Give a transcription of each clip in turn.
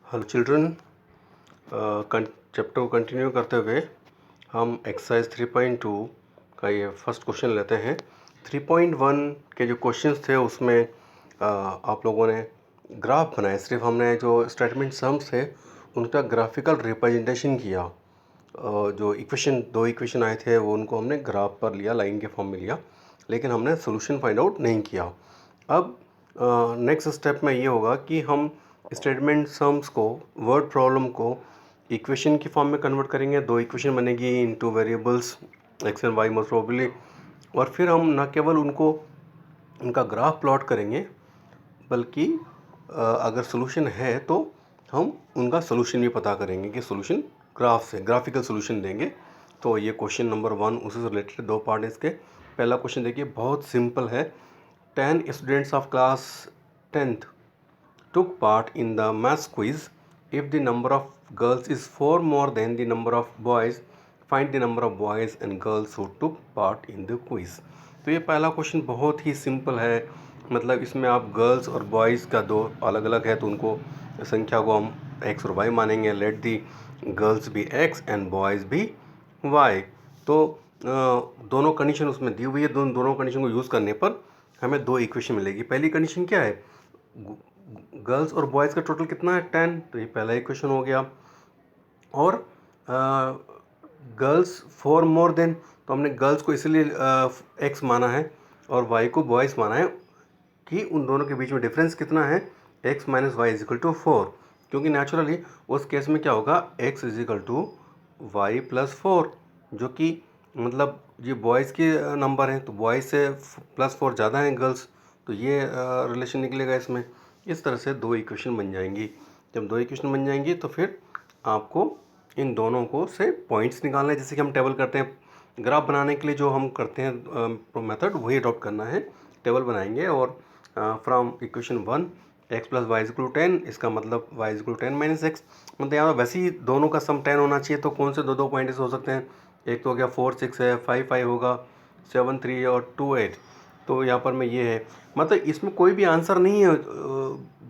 Hello children, chapter को continue करते हुए हम एक्सरसाइज 3.2 का ये फर्स्ट क्वेश्चन लेते हैं। 3.1 के जो क्वेश्चंस थे उसमें आप लोगों ने ग्राफ बनाए। सिर्फ हमने जो स्टेटमेंट सम्स थे उनका ग्राफिकल रिप्रेजेंटेशन किया। जो दो इक्वेशन आए थे वो उनको हमने ग्राफ पर लिया, लाइन के फॉर्म में लिया, लेकिन हमने सोल्यूशन फाइंड आउट नहीं किया। अब नेक्स्ट स्टेप में ये होगा कि हम स्टेटमेंट सम्स को, वर्ड प्रॉब्लम को इक्वेशन की फॉर्म में कन्वर्ट करेंगे। दो इक्वेशन बनेगी into variables x and why most probably, और फिर हम न केवल उनका ग्राफ प्लॉट करेंगे बल्कि अगर सोल्यूशन है तो हम उनका सोल्यूशन भी पता करेंगे कि सोल्यूशन ग्राफ से ग्राफिकल सोल्यूशन देंगे। तो ये क्वेश्चन नंबर 1 उसी से रिलेटेड दो पार्ट है इसके। पहला क्वेश्चन देखिए, बहुत सिंपल है। 10 students of class 10th took part in the maths quiz. If the number of girls is 4 more than the number of boys, find the number of boys and girls who took part in the quiz. तो ये पहला question बहुत ही simple है। मतलब इसमें आप girls और boys का दो अलग अलग है तो उनको संख्या को हम एक्स और वाई मानेंगे। लेट दी गर्ल्स भी एक्स एंड बॉयज़ भी वाई। तो दोनों कंडीशन उसमें दी हुई है। दोनों कंडीशन को यूज़ करने पर हमें दो इक्वेशन मिलेगी। पहली कंडीशन क्या है, गर्ल्स और बॉयज़ का टोटल कितना है 10, तो ये पहला इक्वेशन हो गया। और गर्ल्स 4 मोर देन, तो हमने गर्ल्स को इसलिए एक्स माना है और वाई को बॉयज़ माना है कि उन दोनों के बीच में डिफरेंस कितना है, x minus y is equal to 4। क्योंकि नेचुरली उस केस में क्या होगा, x is equal to y plus 4, जो कि मतलब ये बॉयज़ के नंबर हैं तो बॉयज़ से +4 ज़्यादा हैं गर्ल्स, तो ये रिलेशन निकलेगा इसमें। इस तरह से दो इक्वेशन बन जाएंगी। जब दो इक्वेशन बन जाएंगी तो फिर आपको इन दोनों को से पॉइंट्स निकालना है। जैसे कि हम टेबल करते हैं, ग्राफ बनाने के लिए जो हम करते हैं मेथड वही अडॉप्ट करना है। टेबल बनाएंगे और from equation 1 x plus y is equal to 10, इसका मतलब y is equal to 10 minus x. मतलब यहाँ वैसे ही दोनों का सम 10 होना चाहिए, तो कौन से दो पॉइंट्स हो सकते हैं, एक तो हो गया 4 6 है, 5 5 होगा, 7 3 और 2 8। तो यहाँ पर में ये है, मतलब इसमें कोई भी आंसर नहीं है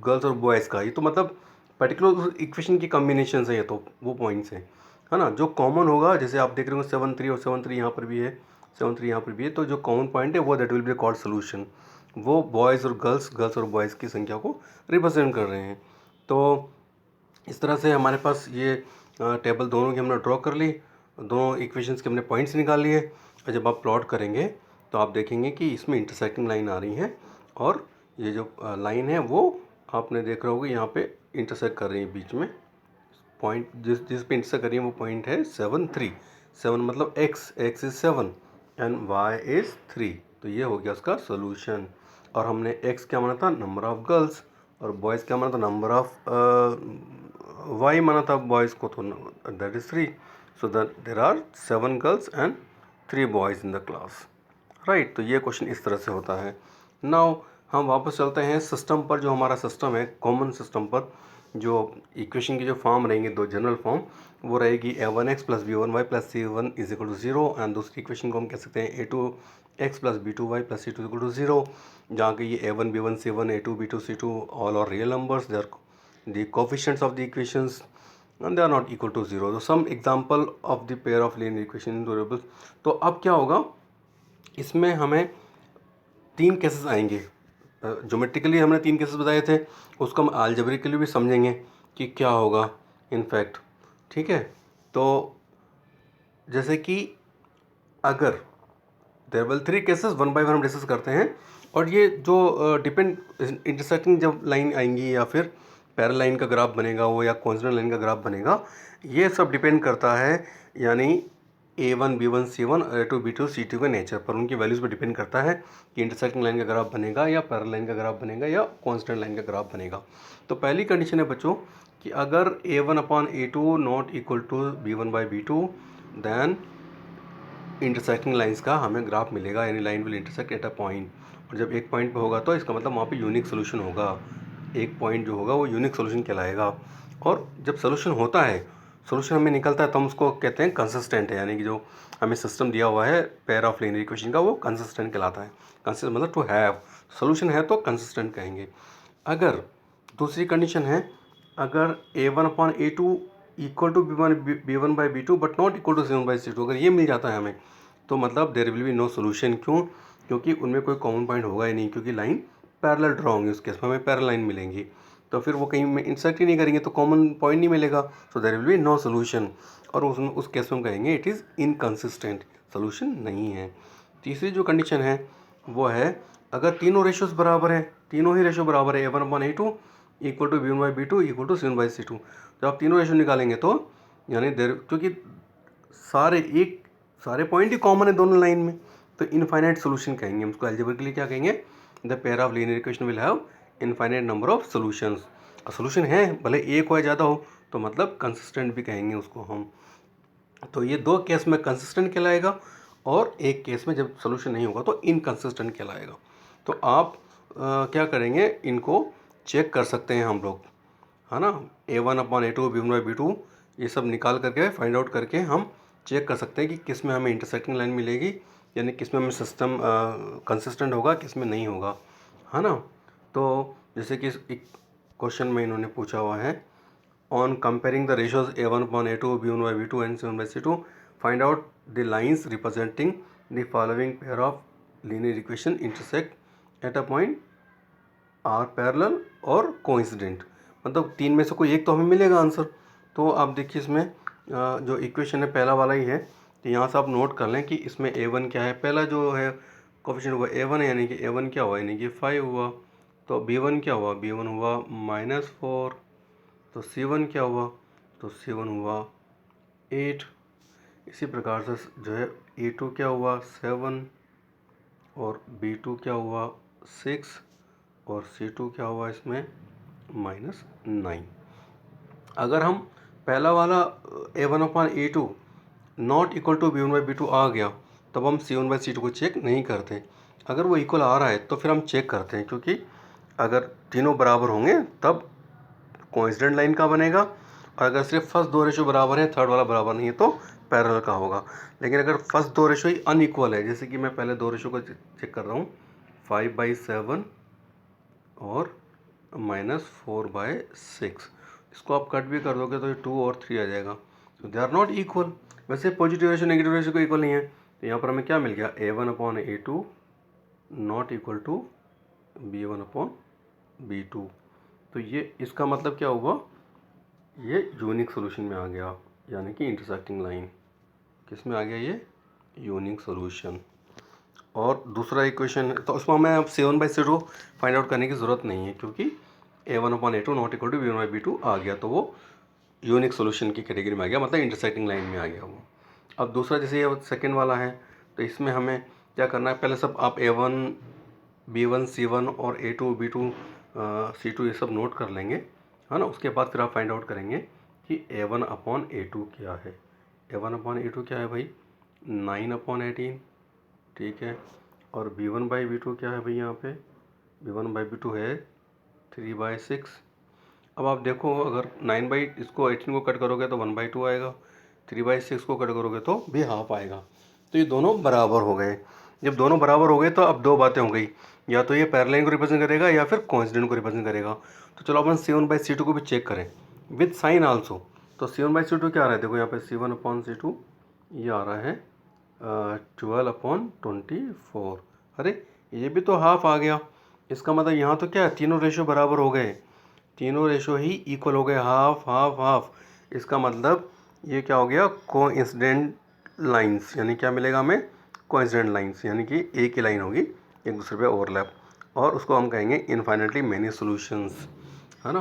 गर्ल्स और बॉयज़ का। ये तो मतलब पर्टिकुलर इक्वेशन की कॉम्बिनेशन है, ये तो वो पॉइंट्स हैं, है ना। जो कॉमन होगा, जैसे आप देख रहे हो 7 3 और 7 3 यहाँ पर भी है, 7 3 यहाँ पर भी है, तो जो कॉमन पॉइंट है वो that will be called solution. वो बॉयज़ और गर्ल्स और बॉयज़ की संख्या को रिप्रेजेंट कर रहे हैं। तो इस तरह से हमारे पास ये टेबल दोनों की हमने ड्रॉ कर ली, दोनों इक्वेशंस के हमने पॉइंट्स निकाल लिए। और जब आप प्लॉट करेंगे तो आप देखेंगे कि इसमें इंटरसेक्टिंग लाइन आ रही है, और ये जो लाइन है वो आपने देख रहे होगे यहाँ पे इंटरसेक्ट कर रही है बीच में। पॉइंट जिस पे इंटरसेक्ट कर रही है वो पॉइंट है 7 3। 7 मतलब x is 7 and y is 3, तो ये हो गया उसका सोल्यूशन। और हमने x क्या माना था, नंबर ऑफ गर्ल्स, और बॉयज़ क्या माना था, नंबर ऑफ y माना था बॉयज़ को, तो that is 3। So that there are 7 girls and 3 boys in the class, right. तो ये क्वेश्चन इस तरह से होता है। नाउ हम वापस चलते हैं सिस्टम पर। जो हमारा सिस्टम है, कॉमन सिस्टम पर जो इक्वेशन की जो फॉर्म रहेंगी, दो जनरल फॉर्म, वो रहेगी a1x plus b1y plus c1 is equal to 0। And दूसरी इक्वेशन को हम कह सकते हैं a2x plus b2y plus c2 equal to 0, जहाँ के ये a1 b1 c1 a2 b2 c2 all are real numbers, they are the coefficients of the equations and they are not equal to 0. So some example of the pair of linear equation in variables. तो अब क्या होगा, इसमें हमें तीन cases आएंगे। Geometrically हमने तीन केसेस बताए थे, उसको हम अलजेब्रिकली भी समझेंगे कि क्या होगा इनफैक्ट, ठीक है। तो जैसे कि अगर there will 3 cases, one by one हम डिस्कस करते हैं। और ये जो डिपेंड इंटरसेक्टिंग जब लाइन आएंगी या फिर पैरेलल लाइन का ग्राफ बनेगा वो, या कॉन्स्टेंट लाइन का ग्राफ बनेगा, ये सब डिपेंड करता है यानी a1 b1 c1 a2 b2 c2 के नेचर पर, उनकी वैल्यूज़ पर डिपेंड करता है कि इंटरसेक्टिंग लाइन का ग्राफ बनेगा या पैरेलल लाइन का ग्राफ बनेगा या कांस्टेंट लाइन का ग्राफ बनेगा। तो पहली कंडीशन है बच्चों कि अगर a1 upon a2 not equal to b1 by b2, then intersecting lines का हमें ग्राफ मिलेगा, यानी line will intersect at a point. और जब एक पॉइंट पे होगा तो इसका मतलब वहाँ पे यूनिक सोल्यूशन होगा। एक पॉइंट जो होगा वो यूनिक सोल्यूशन कहलाएगा। और जब सोल्यूशन होता है, सोल्यूशन हमें निकलता है, तो हम उसको कहते हैं कंसिस्टेंट है, यानी कि जो हमें सिस्टम दिया हुआ है पेयर ऑफ लीनियर इक्वेशन का, वो कंसिस्टेंट कहलाता है। कंसिस्टेंट मतलब टू हैव, सोल्यूशन है तो कंसिस्टेंट कहेंगे। अगर दूसरी कंडीशन है, अगर A1/A2 equal to B1/B2 but not equal to C1/C2, अगर ये मिल जाता है हमें तो मतलब there will be no solution. क्यों? क्योंकि उनमें कोई कॉमन पॉइंट होगा ही नहीं, क्योंकि लाइन पैरेलल ड्रॉ होंगी, उस केस में हमें पैरेलल लाइन मिलेंगी, तो फिर वो कहीं में इंटरसेक्ट ही नहीं करेंगे तो कॉमन पॉइंट नहीं मिलेगा, so there will be no solution. और उस केस में हम कहेंगे इट इज़ इनकंसिस्टेंट, सोल्यूशन नहीं है। तीसरी जो कंडीशन है वो है अगर तीनों रेशियोज बराबर हैं, तीनों ही रेशियो बराबर है, A1/A2 equal to B1/B2 equal to C1/C2, जब आप तीनों रेशियो निकालेंगे तो यानी क्योंकि सारे पॉइंट ही कॉमन है दोनों लाइन में, तो इनफाइनाइट सोल्यूशन कहेंगे हम उसको। अलजेब्रिकली क्या कहेंगे? The pair of linear equation will have infinite number of solutions. Solution है भले एक हो या ज़्यादा हो, तो मतलब कंसिस्टेंट भी कहेंगे उसको हम। तो ये दो केस में कंसिस्टेंट कहलाएगा और एक केस में जब सोल्यूशन नहीं होगा तो इनकंसिस्टेंट कहलाएगा। तो आप क्या करेंगे, इनको चेक कर सकते हैं हम लोग, है ना। A1/A2 B1/B2 ये सब निकाल करके फाइंड आउट करके हम चेक कर सकते हैं कि किस में हमें इंटरसेक्टिंग लाइन मिलेगी, यानी किस में हमें सिस्टम कंसिस्टेंट होगा, किस में नहीं होगा, है ना। तो जैसे कि एक क्वेश्चन में इन्होंने पूछा हुआ है, on comparing the ratios A1/A2 B1/B2 and C1/C2 find out the lines representing the following pair of linear equation intersect at a point are parallel और coincident। मतलब तीन में से कोई एक तो हमें मिलेगा आंसर। तो आप देखिए इसमें जो इक्वेशन है पहला वाला ही है, तो यहाँ से आप नोट कर लें कि इसमें A1 क्या है। पहला जो है कोफिशिएंट हुआ A1 है, यानी कि A1 क्या हुआ, यानी कि 5 हुआ। तो B1 क्या हुआ, B1 हुआ -4। तो C1 क्या हुआ, तो C1 हुआ 8। इसी प्रकार से जो है A2 क्या हुआ 7 और B2 क्या हुआ 6 और C2 क्या हुआ इसमें -9। अगर हम पहला वाला A1/A2 not equal to B1/B2 आ गया तब हम C1/C2 को चेक नहीं करते। अगर वो इक्वल आ रहा है तो फिर हम चेक करते हैं, क्योंकि अगर तीनों बराबर होंगे तब कोइंसिडेंट लाइन का बनेगा, और अगर सिर्फ फर्स्ट दो रेशो बराबर है, थर्ड वाला बराबर नहीं है, तो पैरेलल का होगा। लेकिन अगर फर्स्ट दो रेशो ही अनइक्वल है, जैसे कि मैं पहले दो रेशो को चेक कर रहा हूँ, 5/7 और -4/6, इसको आप कट भी कर दोगे तो ये 2 और 3 आ जाएगा, तो दे आर नॉट इक्वल। वैसे पॉजिटिव रेशो नेगेटिव रेशो को इक्वल नहीं है, तो यहाँ पर हमें क्या मिल गया, A1/A2 not equal to B1/B2। तो ये इसका मतलब क्या हुआ, ये यूनिक सोल्यूशन में आ गया, यानी कि इंटरसेक्टिंग लाइन किस में आ गया, ये यूनिक सोल्यूशन। और दूसरा इक्वेशन तो उसमें हमें अब C1/C2 फाइंड आउट करने की ज़रूरत नहीं है, क्योंकि A1/A2 not equal to B1/B2 आ गया, तो वो यूनिक सोल्यूशन की कैटेगरी में आ गया, मतलब इंटरसेक्टिंग लाइन में आ गया वो। अब दूसरा जैसे ये सेकेंड वाला है, तो इसमें हमें क्या करना है, पहले सब आप A1 B1 C1 और A2 B2 C2 ये सब नोट कर लेंगे, है ना। उसके बाद फिर आप फाइंड आउट करेंगे कि A1/A2 क्या है। A1/A2 क्या है भाई, 9/18, ठीक है। और B1/B2 क्या है भाई, यहाँ पे B1/B2 है 3/6। अब आप देखो, अगर 18 को कट करोगे तो 1/2 आएगा, 3/6 को कट करोगे तो भी हाफ आएगा। तो ये दोनों बराबर हो गए। जब दोनों बराबर हो गए तो अब दो बातें हो गई, या तो ये पैरेलल को रिप्रेजेंट करेगा या फिर कोइंसिडेंट को रिप्रेजेंट करेगा। तो चलो अपन C1/C2 को भी चेक करें विद साइन आल्सो। तो C1/C2 क्या आ रहा है, देखो यहाँ पे C1/C2 ये आ रहा है 12/24। अरे ये भी तो हाफ आ गया, इसका मतलब यहाँ तो क्या है, तीनों रेशो बराबर हो गए, तीनों रेशो ही इक्वल हो गए, हाफ हाफ हाफ। इसका मतलब ये क्या हो गया, कोइंसिडेंट लाइंस, यानी क्या मिलेगा हमें, कोइंसिडेंट लाइंस, यानी कि एक ही लाइन होगी एक दूसरे पे ओवरलैप, और उसको हम कहेंगे इनफाइनाइटली मैनी सॉल्यूशंस, है ना।